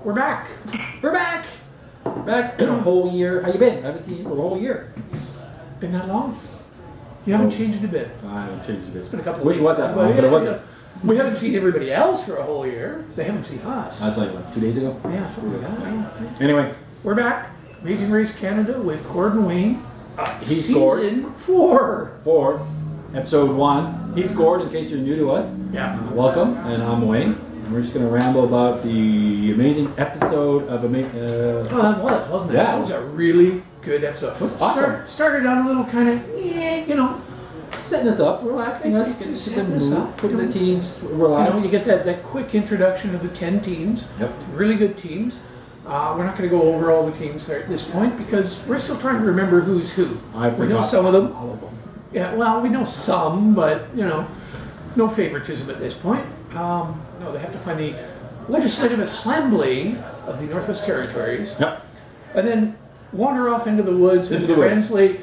We're back. We're back. Back. It's been a whole year. How you been? I haven't seen you for a whole year. Been that long? You haven't changed a bit. I haven't changed a bit. It's been a couple of Wish it was that long, but it wasn't. We haven't seen everybody else for a whole year. They haven't seen us. That's like what, 2 days ago? Yeah, something like that. Yeah. Anyway. We're back. Amazing Race Canada with Gord and Wayne. He's Season 4. 4. Episode 1. He's Gord, in case you're new to us. Yeah. Welcome, and I'm Wayne. And we're just going to ramble about the amazing episode of that wasn't it? Yeah. That was a really good episode. It was awesome. Started out a little kind of, setting us up, relaxing us, getting to the mood, putting the teams relaxed. You get that quick introduction of the 10 teams. Yep. Really good teams. We're not going to go over all the teams there at this point because we're still trying to remember who's who. We know some of them. All of them. Yeah, well, we know some, but, no favoritism at this point. No, they have to find the Legislative Assembly of the Northwest Territories. Yep. And then wander off into the woods and translate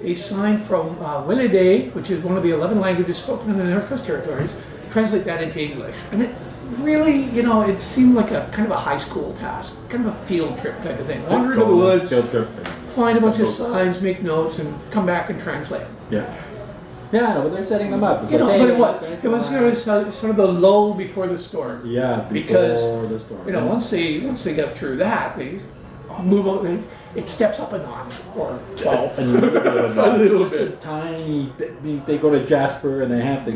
a sign from Willowday, which is one of the 11 languages spoken in the Northwest Territories, translate that into English. And it really, it seemed like a kind of a high school task, kind of a field trip type of thing. Wander into the woods, field trip. find a bunch of signs, make notes, and come back and translate. Yeah. Yeah, but they're setting them up. But it was sort of the lull before the storm. Yeah, because the storm. Once they get through that, they move on. It steps up a notch or 12, a little bit. A Tiny bit. They go to Jasper and they have to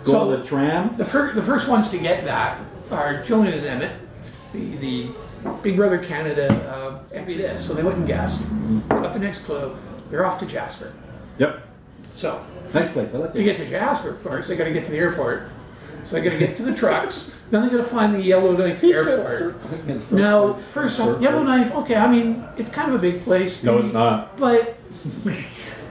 go on the tram. The first ones to get that are Jillian and Emmett, the Big Brother Canada exodus. So they went and guessed. Got the next clue. They're off to Jasper. Yep. So nice place. I like it. To get to Jasper, of course, they got to get to the airport. So they got to get to the trucks. Then they got to find the Yellowknife Airport. Now, first off, Yellowknife. Okay, I mean it's kind of a big place. No, it's not. But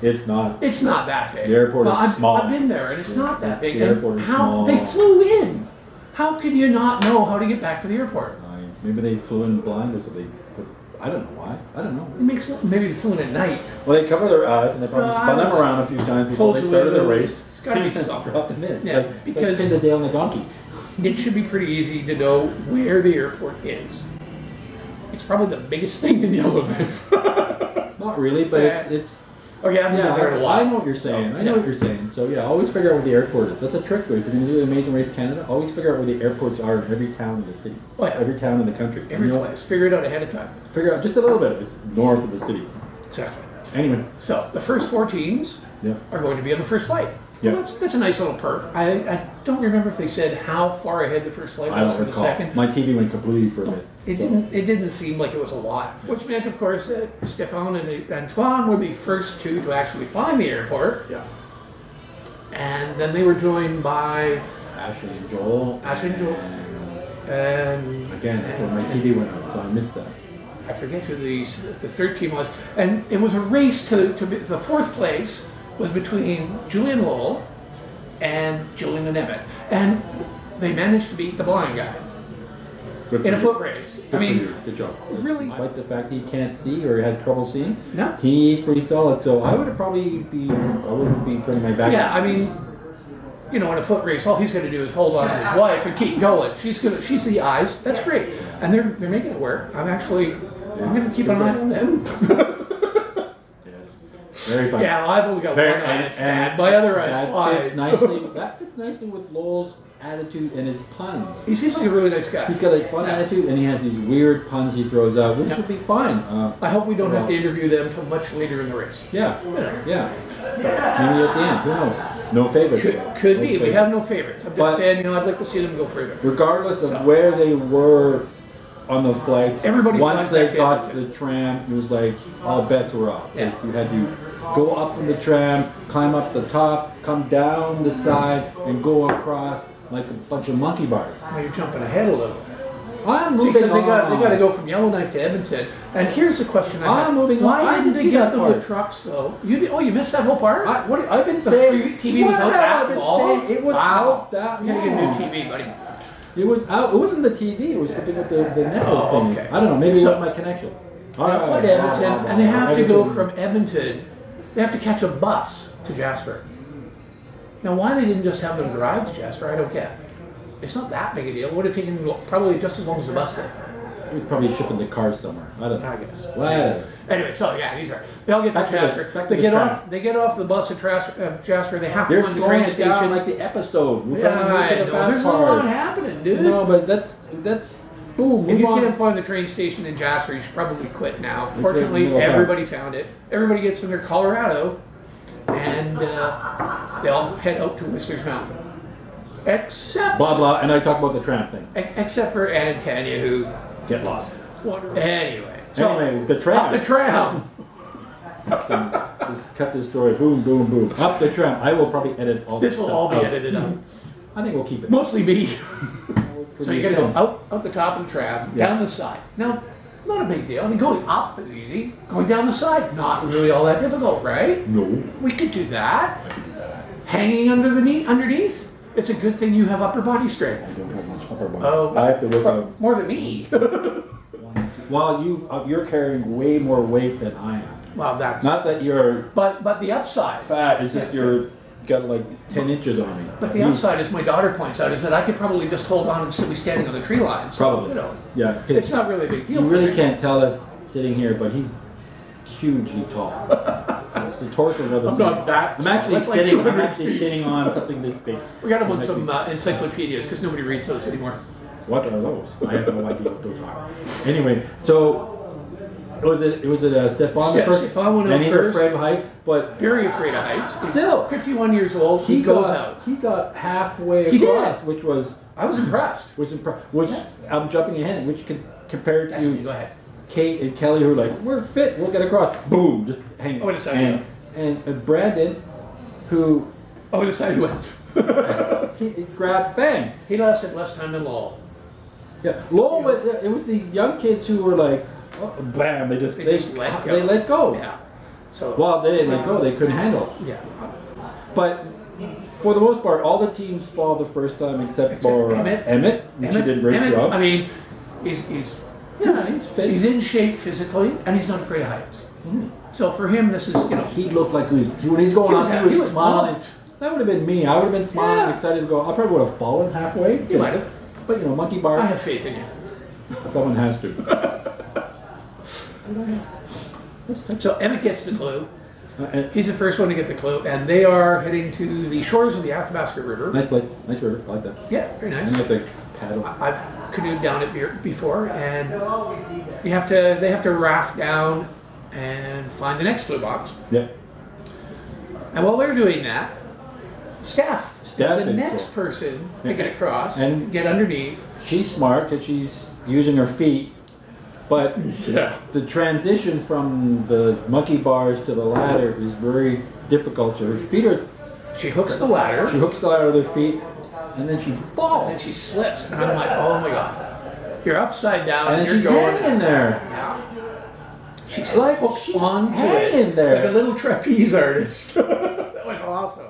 it's not. It's not that big. The airport is small. I've been there, and it's not that big. The airport is small. They flew in. How can you not know how to get back to the airport? Maybe they flew in blind or something. But I don't know why. I don't know. Maybe they flew in at night. Well, they cover their eyes and they probably spun them around a few times before they started their race. It's got to be something. Drop them in. Yeah, because like the day on the donkey. It should be pretty easy to know where the airport is. It's probably the biggest thing in Yellowknife. Not really, but it's. Okay, I've been there a while. I know what you're saying. I know what you're saying. So yeah, always figure out where the airport is. That's a trick. If you're going to do the Amazing Race Canada, always figure out where the airports are in every town in the city. Oh, yeah. Every town in the country. Every place. Figure it out ahead of time. Figure out just a little bit. It's north of the city. Exactly. Anyway. So the first 4 teams are going to be on the first flight. Yeah. Well, that's a nice little perk. I don't remember if they said how far ahead the first flight was from the second. My TV went completely for a bit. It didn't seem like it was a lot, which meant, of course, that Stefan and Antoine were the first 2 to actually find the airport. Yeah. And then they were joined by Ashley and Joel. And again, that's when my TV went on, so I missed that. I forget who the third team was. And it was a race to the 4th place was between Julian Lowell and Julian and Emmett. And they managed to beat the blind guy in a foot race. Good job. Really? Despite the fact he can't see or has trouble seeing, no, he's pretty solid. So I wouldn't be putting my back. Yeah, I mean, in a foot race, all he's going to do is hold on to his wife and keep going. She's the eyes. That's great, and they're making it work. I'm going to keep an eye on them. Very fun. Yeah, I've only got one eye. It's bad. My other eye's fine. That fits nicely with Lowell's attitude and his puns. He seems like a really nice guy. He's got a fun attitude, and he has these weird puns he throws out, which would be fine. I hope we don't have to interview them until much later in the race. Yeah. Maybe at the end. Who knows? No favorites. Could be. We have no favorites. I'm just saying, I'd like to see them go further. Regardless of where they were on the flights, once they got to the tram, it was like all bets were off. Yeah. You had to go up in the tram, climb up the top, come down the side, and go across like a bunch of monkey bars. Well, you're jumping ahead a little. I'm moving because on. They got to go from Yellowknife to Edmonton. And here's the question I have. Moving on. Why didn't they get the wood trucks though? You missed that whole part? I've been saying TV was out that long. It was out that long. You gotta get a new TV, buddy. It was out. It wasn't the TV. It was something with the network thing. Okay. I don't know. Maybe it was my connection. They fly to Edmonton, and they have to go from Edmonton. They have to catch a bus to Jasper. Now, why they didn't just have them drive to Jasper, I don't get. It's not that big a deal. It would have taken probably just as long as the bus did. He's probably shipping the cars somewhere. I don't know. I guess. Whatever. Anyway, so yeah, he's right. They all get to Jasper. They get off the bus at Jasper. They have to find the train station. Down like the episode. We're trying to I make it a know. fast There's a part. lot happening, dude. No, but that's boom. If you move on. can't find the train station in Jasper, you should probably quit now. It's Fortunately, in the middle of everybody found it. Everybody gets in their Colorado, and they all head out to Whistler's Mountain. Except blah blah, and I talk about the tramp thing. Except for Ed and Tanya, who Get lost. anyway. The tram. Up the tram. Just cut this story. Boom, boom, boom. Up the tram. I will probably edit all This this will stuff all be out. edited out. I think we'll keep it. Mostly me. Pretty So you got to go intense. out the top of the tram, down the side. Now, not a big deal. I mean, going up is easy. Going down the side, not really all that difficult, right? No. We could do that. Hanging underneath. It's a good thing you have upper body strength. I don't have much upper body. Oh, I have to work out. more than me. Well, you're carrying way more weight than I am. Well, that's Not that you're but the upside. fat. It's just you're got like 10 inches on me. But the upside, as my daughter points out, is that I could probably just hold on and still be standing on the tree line. So, Probably. you know, Yeah. 'Cause it's not really a big deal. you for really me. can't tell us sitting here, but he's hugely tall. The torsos are the I'm same. not that I'm actually tall. That's like sitting. I'm 200 actually feet. sitting on something this big. We got them on some encyclopedias because nobody reads those anymore. What are those? I have no idea what those are. Anyway, so was it Stefan the Yeah, first? Stefan went out and he's first. afraid of height, but Very afraid of heights. still 51 years old. He goes out. He got halfway He did. across, which was I was impressed. I'm jumping ahead, which compared That's me. to Go ahead. Kate and Kelly, who are like, we're fit, we'll get across. Boom, just hang. Oh, wait a second. And Brandon, who Oh, we decided he went. he grabbed, bang. He lasted less time than Lowell. Yeah, Lowell, it was the young kids who were like, oh, bam, they just let go. Yeah. So. Well, they didn't let go; they couldn't handle it. Yeah. But for the most part, all the teams fall the first time except for Emmett, which he did a great job. I mean, he's fit. He's in shape physically, and he's not afraid of heights. Mm. So for him, this is He looked like when he's going on, he was smiling. pumped. That would have been me. I would have been smiling, excited to go. I probably would have fallen halfway. You might have. But monkey bars. I have faith in you. Someone has to. So Emmett gets the clue. And He's the first one to get the clue, and they are heading to the shores of the Athabasca River. nice place, nice river. I like that. Yeah, very And nice. you have to paddle. I've canoed down it before, and they have to raft down and find the next clue box. Yeah. And while they're doing that, Steph is the is next cool. person to get across And- and get underneath. She's smart because she's using her feet. But Yeah. the transition from the monkey bars to the ladder is very difficult. So her feet are. She hooks the ladder, She hooks the ladder with her feet, and then she and falls. then she slips, and I'm like, oh my god, you're upside down, And you're she's going hanging there. Yeah. She's Like hooked she's onto hanging it, there. like a little trapeze artist. That was awesome.